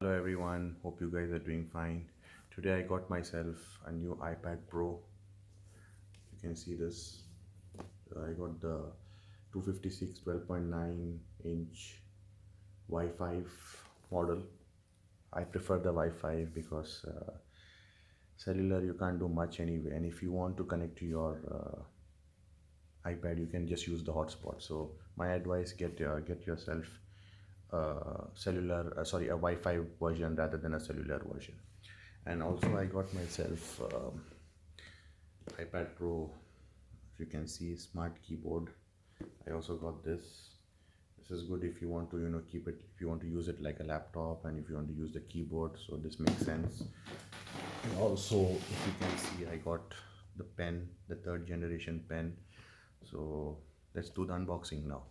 Hello everyone, hope you guys are doing fine. Today I got myself a new iPad Pro. You can see this. I got the 256 12.9-inch Wi-Fi model. I prefer the Wi-Fi because cellular you can't do much anyway, and if you want to connect to your iPad, you can just use the hotspot. So my advice: get yourself a Wi-Fi version rather than a cellular version. And also I got myself iPad Pro. If you can see, smart keyboard. I also got this. This is good if you want to keep it, if you want to use it like a laptop, and if you want to use the keyboard, so this makes sense. And also, if you can see, I got the pen, the third generation pen. So let's do the unboxing now.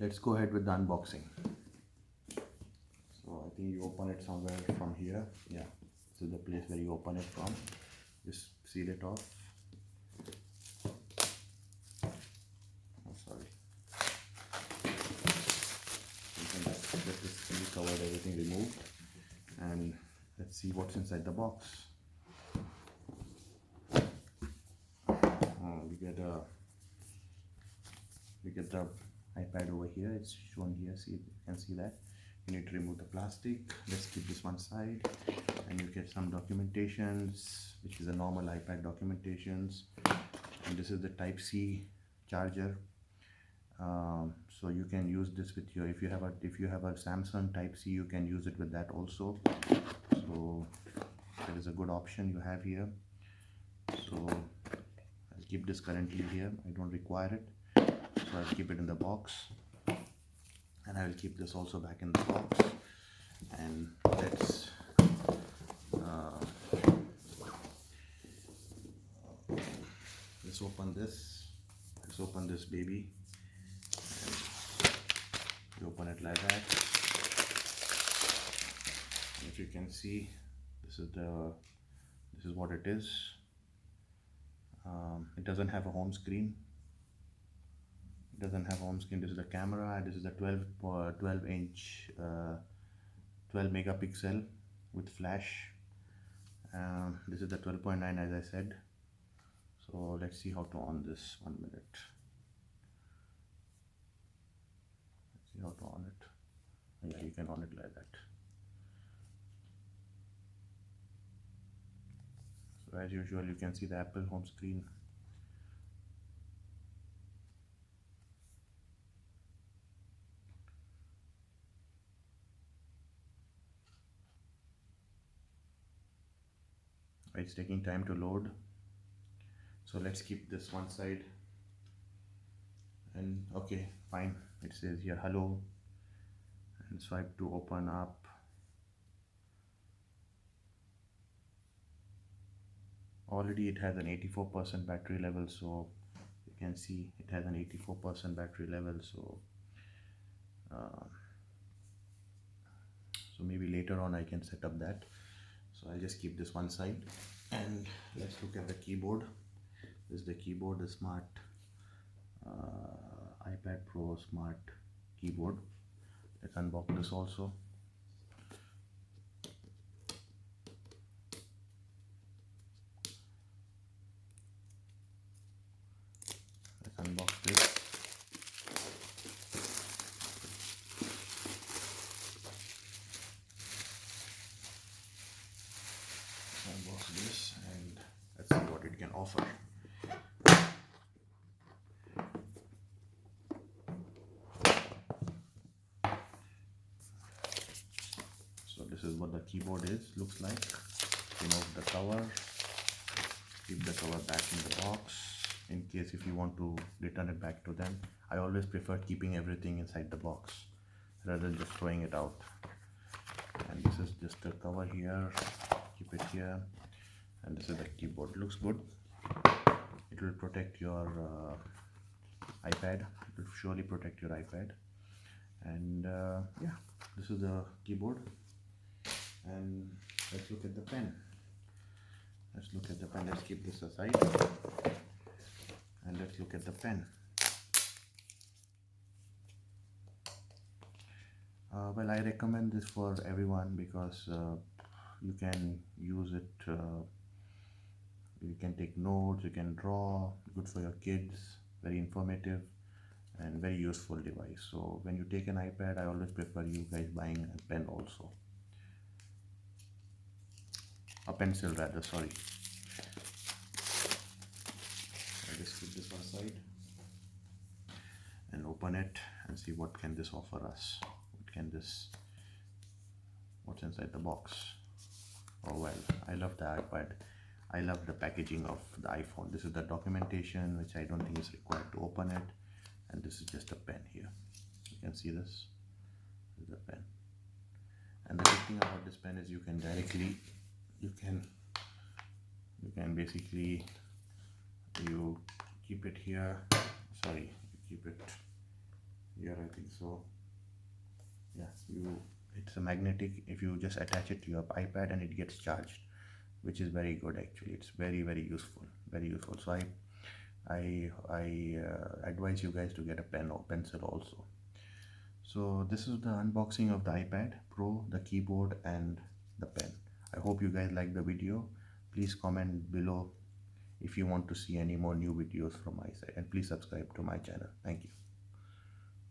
Let's go ahead with the unboxing. So I think you open it somewhere from here. Yeah, this is the place where you open it from. Just seal it off. Oh, sorry. You can just get this seal covered, everything removed, and let's see what's inside the box. We get the iPad over here. It's shown here. See, you can see that. You need to remove the plastic. Let's keep this one side, and you get some documentations, which is a normal iPad documentations. And this is the Type C charger. So you can use this with your, if you have a Samsung Type C, you can use it with that also. So that is a good option you have here. So I'll keep this currently here. I don't require it, so I'll keep it in the box, and I will keep this also back in the box. And let's open this. Let's open this baby. You open it like that. And if you can see, this is what it is. It doesn't have a home screen. This is the camera. This is the 12-inch 12 megapixel with flash. This is the 12.9, as I said. So let's see how to on this. 1 minute. Let's see how to on it. Yeah, you can on it like that. So as usual, you can see the Apple home screen. It's taking time to load, so let's keep this one side. And okay, fine, it says here hello, and swipe to open up. Already it has an 84% battery level, so you can see it has an 84% battery level. So so maybe later on I can set up that. So I'll just keep this one side, and let's look at the keyboard. This is the keyboard, the smart iPad Pro smart keyboard. Let's unbox this also. Let's unbox this. Unbox this, and let's see what it can offer. So this is what the keyboard looks like. Remove the cover, keep the cover back in the box in case if you want to return it back to them. I always prefer keeping everything inside the box rather than just throwing it out. And this is just the cover here. Keep it here, and this is the keyboard. Looks good. It will protect your iPad. It will surely protect your iPad. And yeah, this is the keyboard. And let's look at the pen. Let's keep this aside, and let's look at the pen. Well, I recommend this for everyone because you can use it, you can take notes, you can draw, good for your kids, very informative and very useful device. So when you take an iPad, I always prefer you guys buying a pen also, a pencil rather, sorry. I'll just keep this one side and open it and see what can this offer us. What's inside the box? Oh well, I love the iPad. I love the packaging of the iPhone. This is the documentation, which I don't think is required to open it. And this is just a pen here. You can see this. This is a pen. And the good thing about this pen is you can directly, you can basically, you keep it here. Sorry, you keep it here, I think so. Yeah, it's a magnetic. If you just attach it to your iPad and it gets charged, which is very good actually. It's very useful, very useful. So I advise you guys to get a pen or pencil also. So this is the unboxing of the iPad Pro, the keyboard and the pen. I hope you guys like the video. Please comment below if you want to see any more new videos from my side, and please subscribe to my channel. Thank you.